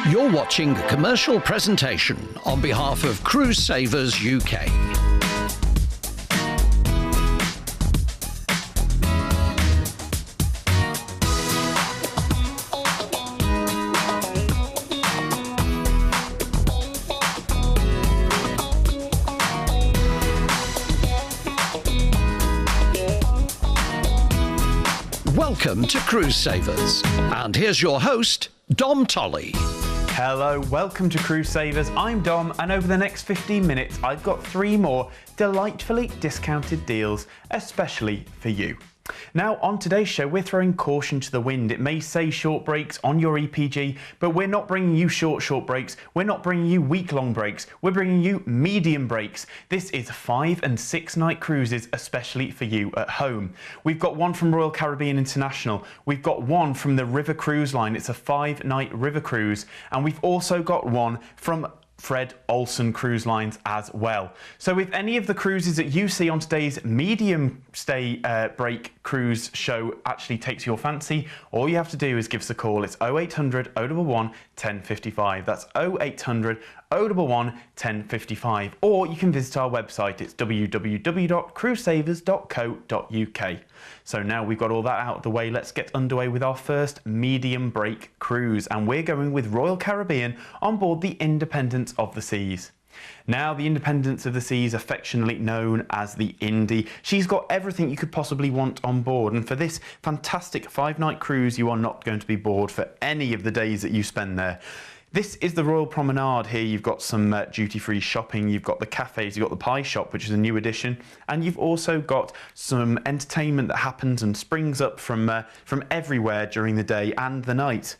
You're watching a commercial presentation on behalf of Cruise Savers UK. Welcome to Cruise Savers, and here's your host, Dom Tolley. Hello, welcome to Cruise Savers. I'm Dom, and over the next 15 minutes, I've got 3 more delightfully discounted deals, especially for you. Now, on today's show, we're throwing caution to the wind. It may say short breaks on your EPG, but we're not bringing you short breaks. We're not bringing you week-long breaks. We're bringing you medium breaks. This is 5 and 6 night cruises, especially for you at home. We've got one from Royal Caribbean International. We've got one from the River Cruise Line. It's a 5-night river cruise. And we've also got one from Fred Olsen Cruise Lines as well. So if any of the cruises that you see on today's medium stay break cruise show actually takes your fancy, all you have to do is give us a call. It's 0800 011 1055. That's 0800 011 1055. Or you can visit our website. It's www.cruisesavers.co.uk. So now we've got all that out of the way, let's get underway with our first medium break cruise. And we're going with Royal Caribbean on board the Independence of the Seas. Now, the Independence of the Seas, affectionately known as the Indy, she's got everything you could possibly want on board. And for this fantastic 5-night cruise, you are not going to be bored for any of the days that you spend there. This is the Royal Promenade here. You've got some duty-free shopping, you've got the cafes, you've got the pie shop, which is a new addition, and you've also got some entertainment that happens and springs up from everywhere during the day and the night.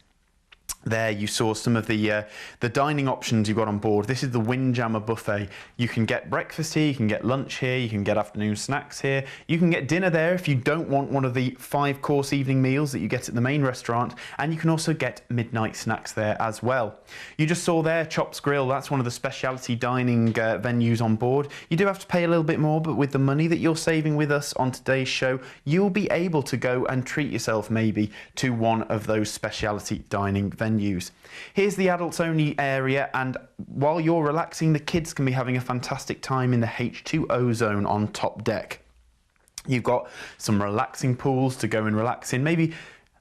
There you saw some of the dining options you got on board. This is the Windjammer Buffet. You can get breakfast here, you can get lunch here, you can get afternoon snacks here, you can get dinner there if you don't want one of the 5-course evening meals that you get at the main restaurant, and you can also get midnight snacks there as well. You just saw there Chops Grill. That's one of the specialty dining venues on board. You do have to pay a little bit more, but with the money that you're saving with us on today's show, you'll be able to go and treat yourself maybe to one of those specialty dining venues. Here's the adults only area, and while you're relaxing, the kids can be having a fantastic time in the H2O zone on top deck. You've got some relaxing pools to go and relax in, maybe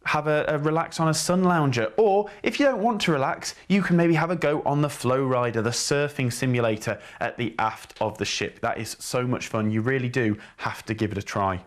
have a relax on a sun lounger, or if you don't want to relax, you can maybe have a go on the Flow Rider, the surfing simulator at the aft of the ship. That is so much fun. You really do have to give it a try.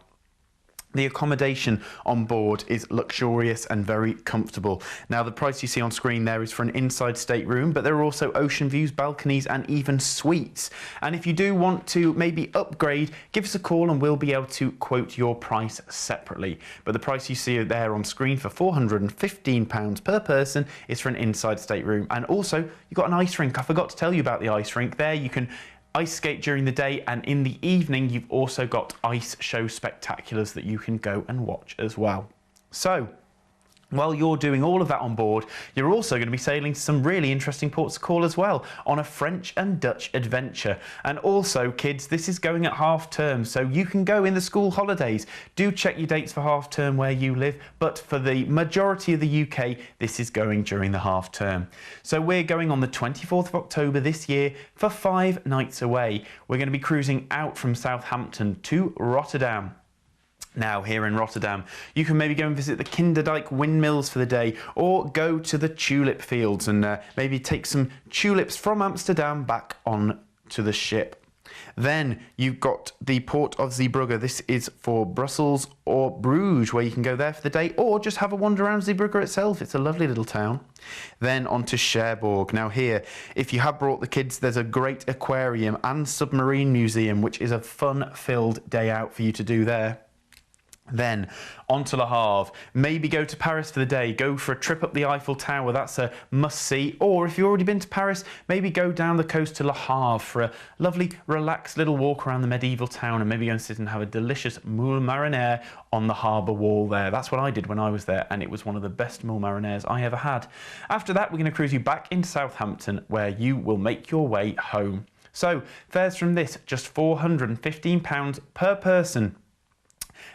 The accommodation on board is luxurious and very comfortable. Now, the price you see on screen there is for an inside stateroom, but there are also ocean views, balconies, and even suites. And if you do want to maybe upgrade, give us a call and we'll be able to quote your price separately. But the price you see there on screen for £415 per person is for an inside stateroom. And also, you've got an ice rink. I forgot to tell you about the ice rink there. You can ice skate during the day, and in the evening you've also got ice show spectaculars that you can go and watch as well. So while you're doing all of that on board, you're also going to be sailing to some really interesting ports of call as well on a French and Dutch adventure. And also, kids, this is going at half term, so you can go in the school holidays. Do check your dates for half term where you live, but for the majority of the UK, this is going during the half term. So we're going on the 24th of October this year for 5 nights away. We're going to be cruising out from Southampton to Rotterdam. Now, here in Rotterdam, you can maybe go and visit the Kinderdijk windmills for the day, or go to the tulip fields and maybe take some tulips from Amsterdam back on to the ship. Then you've got the Port of Zeebrugge. This is for Brussels or Bruges, where you can go there for the day, or just have a wander around Zeebrugge itself. It's a lovely little town. Then on to Cherbourg. Now here, if you have brought the kids, there's a great aquarium and submarine museum, which is a fun-filled day out for you to do there. Then on to Le Havre. Maybe go to Paris for the day. Go for a trip up the Eiffel Tower. That's a must-see. Or if you've already been to Paris, maybe go down the coast to Le Havre for a lovely, relaxed little walk around the medieval town, and maybe go and sit and have a delicious moule marinière on the harbour wall there. That's what I did when I was there, and it was one of the best moule marinières I ever had. After that, we're going to cruise you back into Southampton, where you will make your way home. So, fares from this, just £415 per person.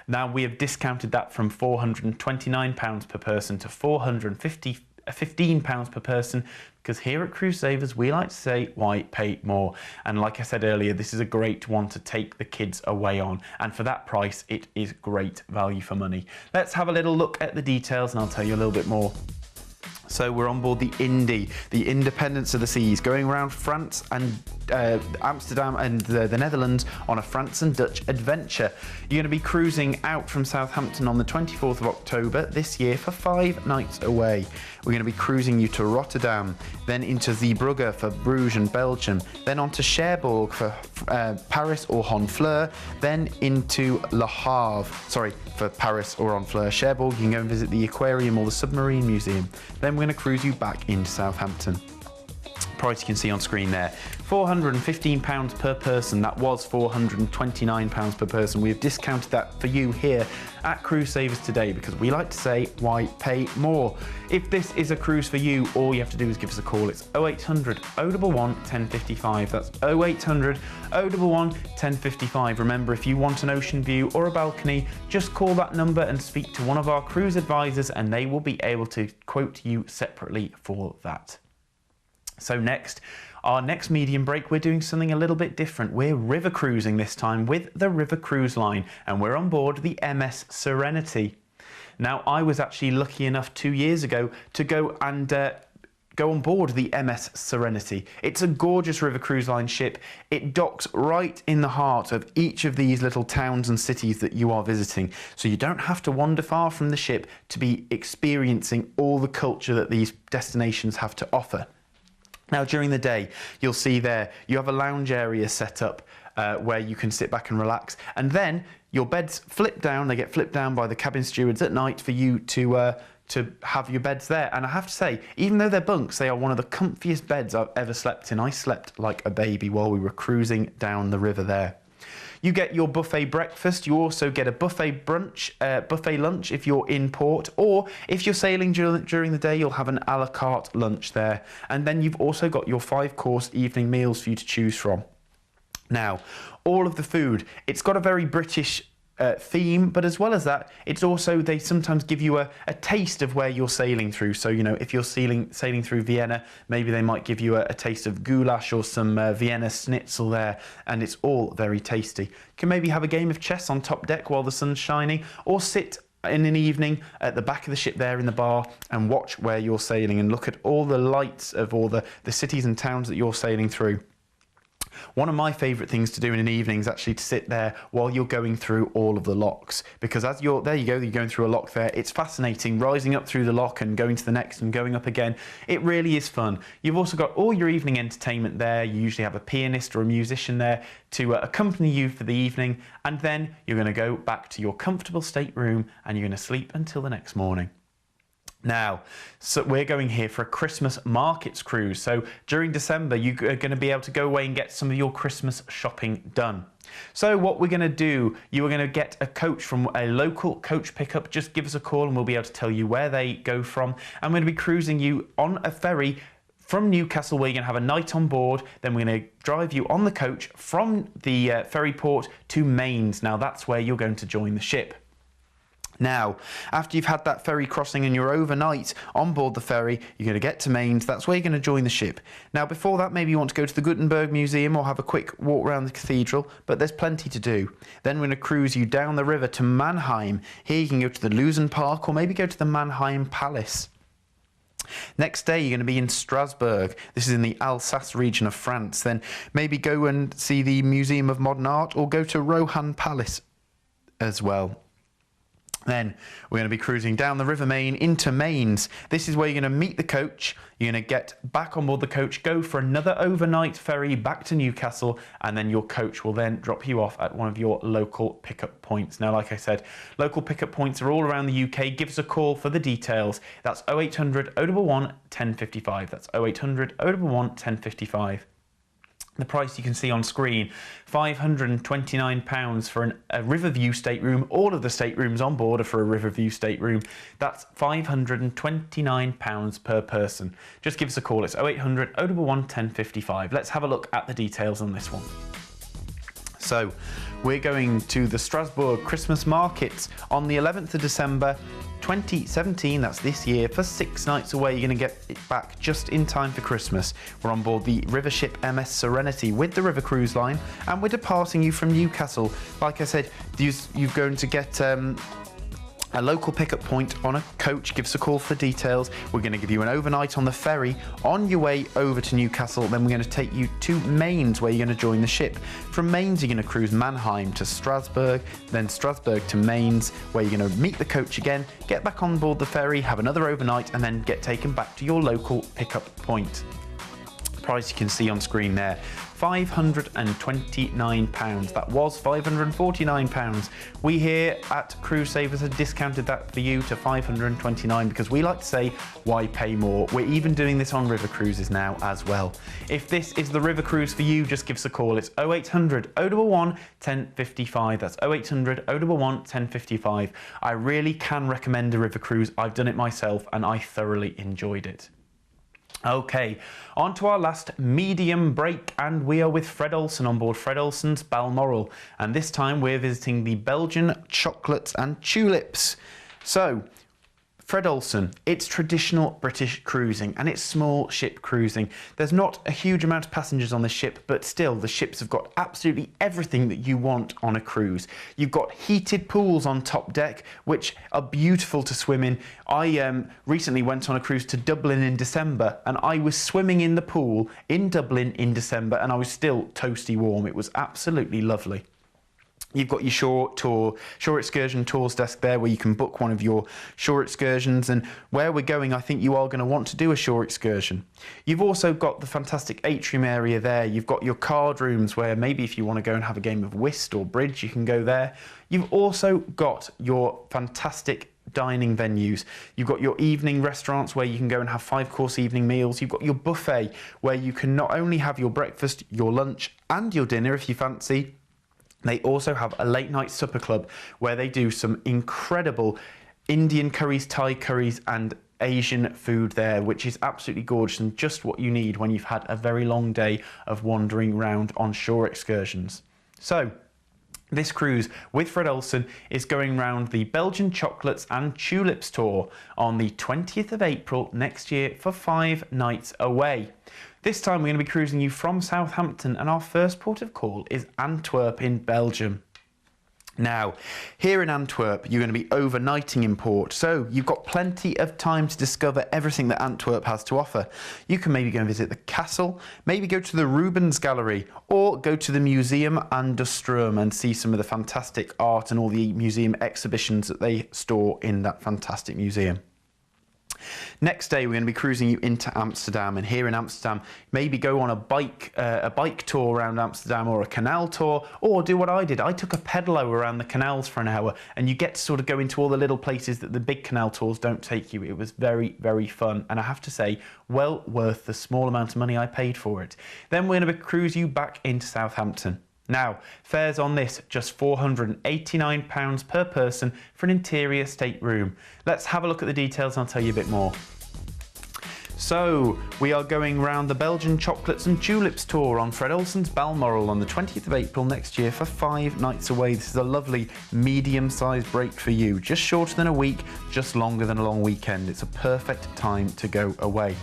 Now, we have discounted that from £429 per person to £415 £15 per person, because here at Cruise Savers we like to say, why pay more? And like I said earlier, this is a great one to take the kids away on, and for that price it is great value for money. Let's have a little look at the details and I'll tell you a little bit more. So we're on board the Indy, the Independence of the Seas, going around France and Amsterdam and the Netherlands on a France and Dutch adventure. You're going to be cruising out from Southampton on the 24th of October this year for 5 nights away. We're going to be cruising you to Rotterdam, then into Zeebrugge for Bruges and Belgium, then on to Cherbourg for Paris or Honfleur, then into Le Havre, for Paris or Honfleur. Cherbourg, you can go and visit the aquarium or the submarine museum. Then we're going to cruise you back into Southampton. Price you can see on screen there, £415 per person. That was £429 per person. We have discounted that for you here at Cruise Savers today, because we like to say, why pay more? If this is a cruise for you, all you have to do is give us a call. It's 0800 011 1055. That's 0800 011 1055. Remember, if you want an ocean view or a balcony, just call that number and speak to one of our cruise advisors and they will be able to quote you separately for that. So our next medium break, we're doing something a little bit different. We're river cruising this time with the River Cruise Line, and we're on board the MS Serenity. Now, I was actually lucky enough 2 years ago to go on board the MS Serenity. It's a gorgeous River Cruise Line ship. It docks right in the heart of each of these little towns and cities that you are visiting. So you don't have to wander far from the ship to be experiencing all the culture that these destinations have to offer. Now, during the day, you'll see there, you have a lounge area set up where you can sit back and relax. And then your beds flip down. They get flipped down by the cabin stewards at night for you to have your beds there. And I have to say, even though they're bunks, they are one of the comfiest beds I've ever slept in. I slept like a baby while we were cruising down the river there. You get your buffet breakfast. You also get a buffet brunch, buffet lunch if you're in port, or if you're sailing during the day, you'll have an a la carte lunch there. And then you've also got your 5-course evening meals for you to choose from. Now, all of the food, it's got a very British theme, but as well as that, it's also, they sometimes give you a taste of where you're sailing through. So, you know, if you're sailing through Vienna, maybe they might give you a taste of goulash or some Vienna schnitzel there, and it's all very tasty. You can maybe have a game of chess on top deck while the sun's shining, or sit in an evening at the back of the ship there in the bar and watch where you're sailing and look at all the lights of all the cities and towns that you're sailing through. One of my favourite things to do in an evening is actually to sit there while you're going through all of the locks, because as you're going through a lock there, it's fascinating rising up through the lock and going to the next and going up again. It really is fun. You've also got all your evening entertainment there. You usually have a pianist or a musician there to accompany you for the evening, and then you're going to go back to your comfortable stateroom and you're going to sleep until the next morning. Now, so we're going here for a Christmas markets cruise. So during December, you're going to be able to go away and get some of your Christmas shopping done. So what we're going to do, you are going to get a coach from a local coach pickup. Just give us a call and we'll be able to tell you where they go from. I'm going to be cruising you on a ferry from Newcastle, where you're going to have a night on board. Then we're going to drive you on the coach from the ferry port to Mains. Now, that's where you're going to join the ship. Now, after you've had that ferry crossing and you're overnight on board the ferry, you're going to get to Mains. That's where you're going to join the ship. Now, before that, maybe you want to go to the Gutenberg Museum or have a quick walk around the cathedral, but there's plenty to do. Then we're going to cruise you down the river to Mannheim. Here you can go to the Lusen Park or maybe go to the Mannheim Palace. Next day, you're going to be in Strasbourg. This is in the Alsace region of France. Then maybe go and see the Museum of Modern Art or go to Rohan Palace as well. Then we're going to be cruising down the River Main into Mains. This is where you're going to meet the coach. You're going to get back on board the coach, go for another overnight ferry back to Newcastle, and then your coach will then drop you off at one of your local pickup points. Now, like I said, local pickup points are all around the UK. Give us a call for the details. That's 0800 011 1055. That's 0800 011 1055. The price you can see on screen, £529 for a Riverview stateroom. All of the staterooms on board are for a Riverview stateroom. That's £529 per person. Just give us a call. It's 0800 011 1055. Let's have a look at the details on this one. So, we're going to the Strasbourg Christmas markets on the 11th of December 2017, that's this year, for 6 nights away. You're going to get it back just in time for Christmas. We're on board the river ship MS Serenity with the River Cruise Line, and we're departing you from Newcastle. Like I said, you're going to get a local pickup point on a coach. Give us a call for details. We're going to give you an overnight on the ferry on your way over to Newcastle. Then we're going to take you to Mainz, where you're going to join the ship. From Mainz, you're going to cruise Mannheim to Strasbourg, then Strasbourg to Mainz, where you're going to meet the coach again, get back on board the ferry, have another overnight, and then get taken back to your local pickup point. Price you can see on screen there, £529. That was £549. We here at Cruise Savers have discounted that for you to £529 because we like to say, why pay more? We're even doing this on river cruises now as well. If this is the river cruise for you, just give us a call. It's 0800 011 1055. That's 0800 011 1055. I really can recommend a river cruise. I've done it myself and I thoroughly enjoyed it. Okay, on to our last medium break, and we are with Fred Olsen on board Fred Olsen's Balmoral, and this time we're visiting the Belgian chocolates and tulips. So, Fred Olsen, it's traditional British cruising and it's small ship cruising. There's not a huge amount of passengers on this ship, but still the ships have got absolutely everything that you want on a cruise. You've got heated pools on top deck, which are beautiful to swim in. I recently went on a cruise to Dublin in December and I was swimming in the pool in Dublin in December and I was still toasty warm. It was absolutely lovely. You've got your shore excursion tours desk there where you can book one of your shore excursions, and where we're going I think you are going to want to do a shore excursion. You've also got the fantastic atrium area there. You've got your card rooms where maybe if you want to go and have a game of whist or bridge you can go there. You've also got your fantastic dining venues. You've got your evening restaurants where you can go and have 5-course evening meals. You've got your buffet where you can not only have your breakfast, your lunch and your dinner if you fancy. They also have a late night supper club where they do some incredible Indian curries, Thai curries and Asian food there, which is absolutely gorgeous and just what you need when you've had a very long day of wandering around on shore excursions. So, this cruise with Fred Olsen is going round the Belgian Chocolates and Tulips Tour on the 20th of April next year for 5 nights away. This time we're going to be cruising you from Southampton, and our first port of call is Antwerp in Belgium. Now, here in Antwerp, you're going to be overnighting in port, so you've got plenty of time to discover everything that Antwerp has to offer. You can maybe go and visit the castle, maybe go to the Rubens Gallery, or go to the Museum an der Strom and see some of the fantastic art and all the museum exhibitions that they store in that fantastic museum. Next day, we're going to be cruising you into Amsterdam, and here in Amsterdam, maybe go on a bike tour around Amsterdam or a canal tour, or do what I did. I took a pedalo around the canals for an hour, and you get to sort of go into all the little places that the big canal tours don't take you. It was very, very fun, and I have to say, well worth the small amount of money I paid for it. Then we're going to cruise you back into Southampton. Now, fares on this, just £489 per person for an interior stateroom. Let's have a look at the details and I'll tell you a bit more. So, we are going round the Belgian Chocolates and Tulips Tour on Fred Olsen's Balmoral on the 20th of April next year for 5 nights away. This is a lovely medium-sized break for you. Just shorter than a week, just longer than a long weekend. It's a perfect time to go away.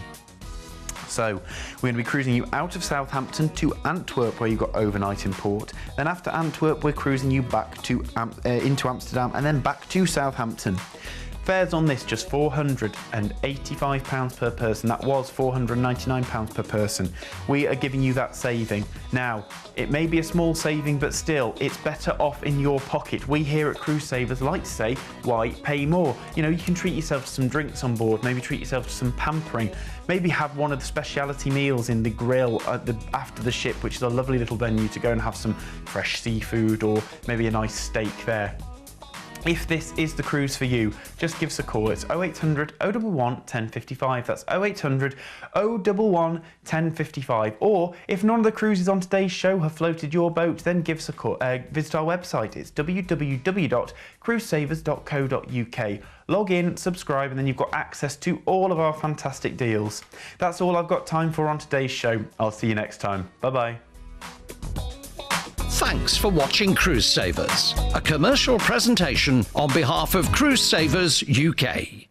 So, we're going to be cruising you out of Southampton to Antwerp, where you've got overnight in port. Then after Antwerp, we're cruising you back to into Amsterdam and then back to Southampton. Fares on this, just £485 per person. That was £499 per person. We are giving you that saving. Now, it may be a small saving, but still, it's better off in your pocket. We here at Cruise Savers like to say, why pay more? You know, you can treat yourself to some drinks on board, maybe treat yourself to some pampering, maybe have one of the speciality meals in the grill after the ship, which is a lovely little venue to go and have some fresh seafood or maybe a nice steak there. If this is the cruise for you, just give us a call. It's 0800 011 1055. That's 0800 011 1055. Or if none of the cruises on today's show have floated your boat, then give us a call. Visit our website. It's www.cruisesavers.co.uk. Log in, subscribe, and then you've got access to all of our fantastic deals. That's all I've got time for on today's show. I'll see you next time. Bye-bye. Thanks for watching Cruise Savers, a commercial presentation on behalf of Cruise Savers UK.